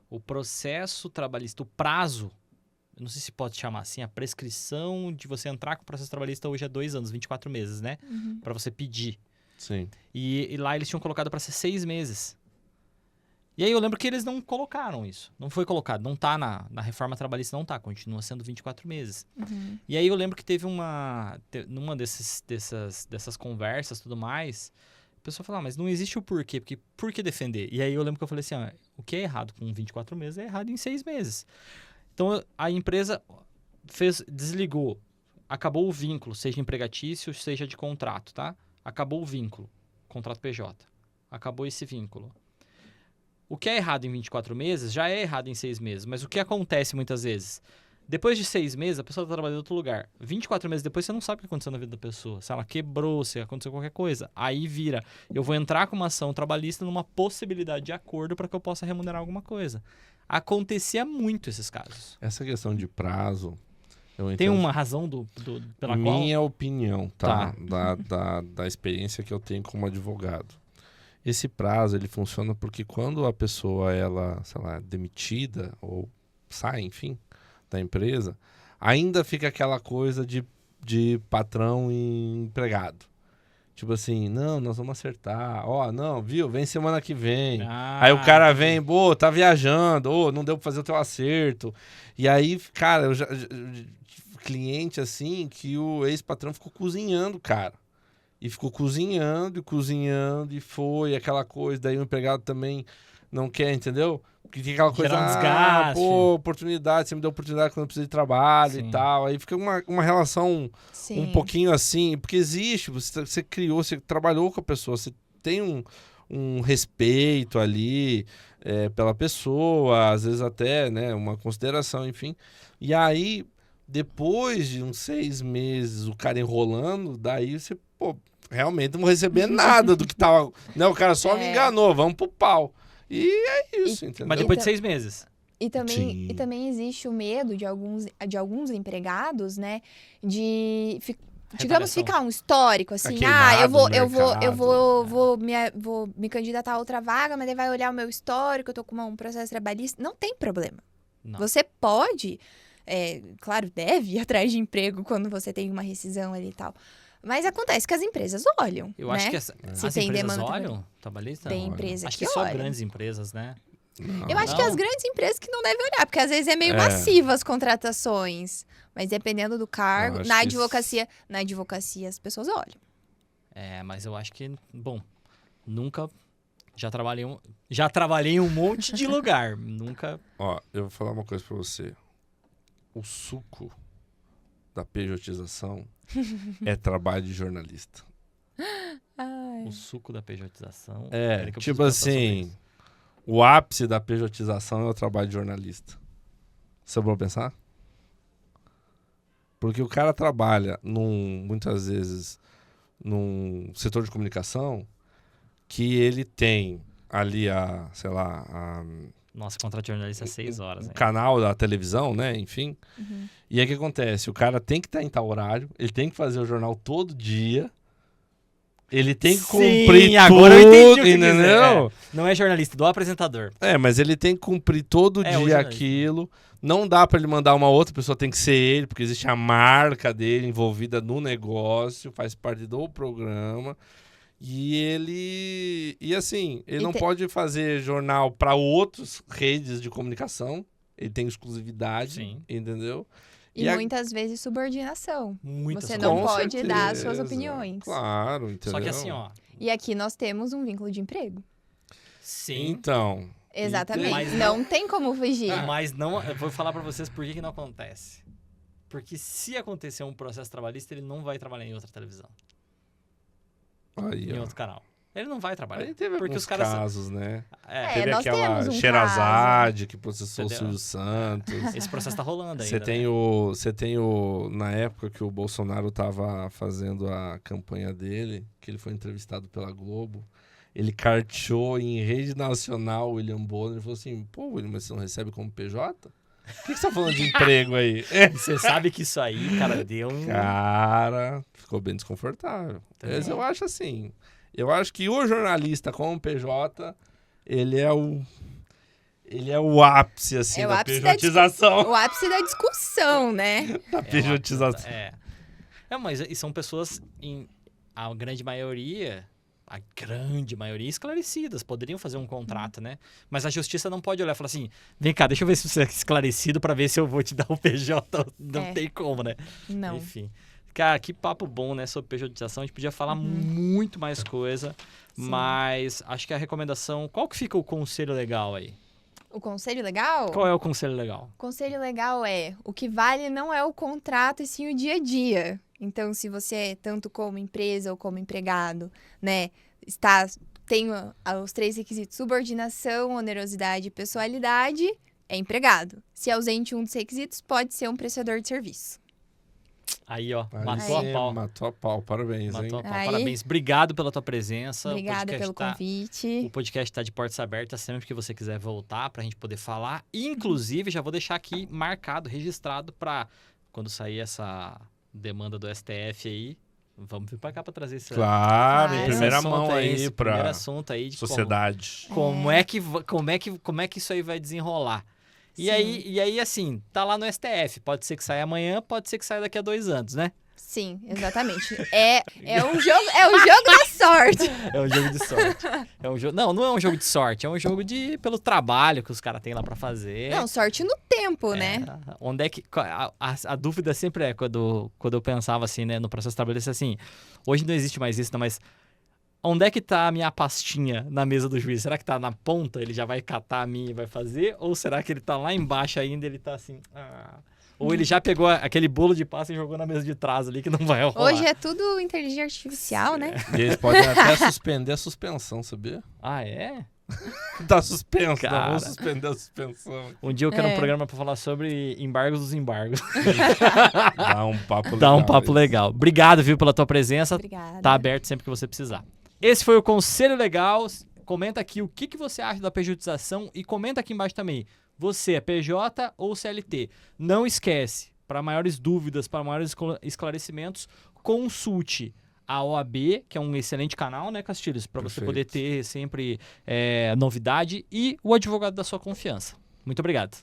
o processo trabalhista, o prazo. Eu não sei se pode chamar assim, a prescrição de você entrar com o processo trabalhista hoje é 2 anos, 24 meses, né? Para você pedir. Sim. E lá eles tinham colocado para ser 6 meses. E aí eu lembro que eles não colocaram isso. Não foi colocado. Não tá na reforma trabalhista, não tá. Continua sendo 24 meses. E aí eu lembro que teve numa dessas conversas e tudo mais, a pessoa falou, mas não existe o porquê. Porque por que defender? E aí eu lembro que eu falei assim, o que é errado com 24 meses é errado em 6 meses. Então a empresa desligou. Acabou o vínculo, seja empregatício, seja de contrato, tá? Acabou o vínculo. Contrato PJ. Acabou esse vínculo. O que é errado em 24 meses já é errado em 6 meses. Mas o que acontece muitas vezes? Depois de 6 meses, a pessoa está trabalhando em outro lugar. 24 meses depois, você não sabe o que aconteceu na vida da pessoa. Se ela quebrou, se aconteceu qualquer coisa. Aí vira, eu vou entrar com uma ação trabalhista numa possibilidade de acordo para que eu possa remunerar alguma coisa. Acontecia muito esses casos. Essa questão de prazo... Tem uma razão pela qual... Minha opinião, tá? Da experiência que eu tenho como advogado. Esse prazo, ele funciona porque quando a pessoa, ela, sei lá, é demitida ou sai, enfim, da empresa, ainda fica aquela coisa de patrão e empregado. Tipo assim, não, nós vamos acertar. Não, viu? Vem semana que vem. Aí o cara vem, tá viajando, não deu pra fazer o teu acerto. E aí, cara, eu já cliente assim, que o ex-patrão ficou cozinhando, cara. E ficou cozinhando, e foi aquela coisa. Daí o empregado também não quer, entendeu? Porque tem aquela coisa, um desgaste. Oportunidade, você me deu oportunidade quando eu precisei de trabalho. Sim. E tal. Aí fica uma relação um pouquinho assim, porque existe, você criou, você trabalhou com a pessoa, você tem um respeito ali pela pessoa, às vezes até, né, uma consideração, enfim. E aí, depois de uns 6 meses, o cara enrolando, daí você, pô, realmente não vou receber nada do que tava... Né, o cara só me enganou, vamos pro pau. E é isso, entendeu? Mas depois de 6 meses. E também existe o medo de alguns empregados, né, de... Digamos, ficar um histórico, assim, vou me candidatar a outra vaga, mas ele vai olhar o meu histórico, eu tô com um processo trabalhista. Não tem problema. Não. Você pode, claro, deve ir atrás de emprego quando você tem uma rescisão ali e tal. Mas acontece que as empresas olham, Eu né? acho que Se as tem empresas demanda olham trabalhista? Tem empresa Acho que que só olha. grandes empresas, né? Eu acho que as grandes empresas que não devem olhar, porque às vezes é meio massivo as contratações. Mas dependendo do cargo, na advocacia as pessoas olham. Mas eu acho que, bom, nunca... Já trabalhei em um monte de lugar. Nunca... Ó, eu vou falar uma coisa pra você. O suco da pejotização é trabalho de jornalista. Ai. O suco da pejotização... Tipo assim, o ápice da pejotização é o trabalho de jornalista. Você vai pensar? Porque o cara trabalha, muitas vezes, num setor de comunicação que ele tem ali Nossa, contrato de jornalista é 6 horas. o canal da televisão, né? Enfim. Uhum. E aí o que acontece? O cara tem que estar em tal horário, ele tem que fazer o jornal todo dia, ele tem que cumprir agora eu entendi o que entendeu? Não é jornalista, do apresentador. Mas ele tem que cumprir todo dia aquilo. Não dá pra ele mandar uma outra pessoa, tem que ser ele, porque existe a marca dele envolvida no negócio, faz parte do programa. E ele não pode fazer jornal para outras redes de comunicação. Ele tem exclusividade, entendeu? E muitas vezes subordinação. Você não não pode dar as suas opiniões. Claro, entendeu? Só que assim, ó... E aqui nós temos um vínculo de emprego. Sim. Então... Exatamente. Mas não tem como fugir. Mas não... Eu vou falar pra vocês por que não acontece. Porque se acontecer um processo trabalhista, ele não vai trabalhar em outra televisão. Em outro canal. Ele não vai trabalhar. Aí teve porque alguns os caras... casos, né? Teve nós aquela temos um Sherazade que processou o Silvio Santos. Esse processo tá rolando ainda. Você tem na época que o Bolsonaro tava fazendo a campanha dele, que ele foi entrevistado pela Globo, ele carteou em rede nacional o William Bonner e falou assim, pô, William, mas você não recebe como PJ? Por que você tá falando de emprego aí? Você sabe que isso aí, cara, deu um... Cara, ficou bem desconfortável. Mas eu acho assim... Eu acho que o jornalista como PJ, ele é o ápice, assim, da pejotização. O ápice da discussão, né? Da pejotização. Mas e são pessoas, a grande maioria esclarecidas, poderiam fazer um contrato, né? Mas a justiça não pode olhar e falar assim, vem cá, deixa eu ver se você é esclarecido pra ver se eu vou te dar o PJ. Não tem como, né? Não. Enfim. Cara, que papo bom, né, sobre pejotização. A gente podia falar muito mais coisa, mas acho que a recomendação... Qual que fica o conselho legal aí? O conselho legal? Qual é o conselho legal? O conselho legal o que vale não é o contrato, e sim o dia a dia. Então, se você, tanto como empresa ou como empregado, né, tem os 3 requisitos, subordinação, onerosidade e pessoalidade, é empregado. Se ausente um dos requisitos, pode ser um prestador de serviço. Aí, ó, matou a pau. Matou a pau, parabéns, matou hein? A pau. Parabéns, obrigado pela tua presença. Obrigada pelo convite. O podcast tá de portas abertas sempre que você quiser voltar pra gente poder falar. Inclusive, já vou deixar aqui marcado, registrado pra quando sair essa demanda do STF aí, vamos vir pra cá pra trazer esse... Claro, em primeira mão aí pra primeiro assunto aí de sociedade. Como é que isso aí vai desenrolar? E aí, assim, tá lá no STF. Pode ser que saia amanhã, pode ser que saia daqui a 2 anos, né? Sim, exatamente. É o jogo da sorte. É um jogo de sorte. Não é um jogo de sorte. É um jogo pelo trabalho que os caras têm lá pra fazer. Não, sorte no tempo, né? Onde é que... A dúvida sempre é, quando eu pensava assim, né, no processo trabalhista, assim, hoje não existe mais isso, não, mas... Onde é que tá a minha pastinha na mesa do juiz? Será que tá na ponta? Ele já vai catar a minha e vai fazer? Ou será que ele tá lá embaixo ainda e ele tá assim... Ou ele já pegou aquele bolo de pasta e jogou na mesa de trás ali que não vai rolar. Hoje é tudo inteligência artificial, né? E eles podem até suspender a suspensão, sabia? Ah, é? Tá suspenso, Cara. não, vamos suspender a suspensão. Um dia eu quero um programa pra falar sobre embargos dos embargos. Dá um papo legal. Dá um papo legal. Obrigado, viu, pela tua presença. Obrigada. Tá aberto sempre que você precisar. Esse foi o Conselho Legal. Comenta aqui o que você acha da pejotização e comenta aqui embaixo também. Você é PJ ou CLT? Não esquece, para maiores dúvidas, para maiores esclarecimentos, consulte a OAB, que é um excelente canal, né, Castilhos? Para você poder ter sempre novidade, e o advogado da sua confiança. Muito obrigado.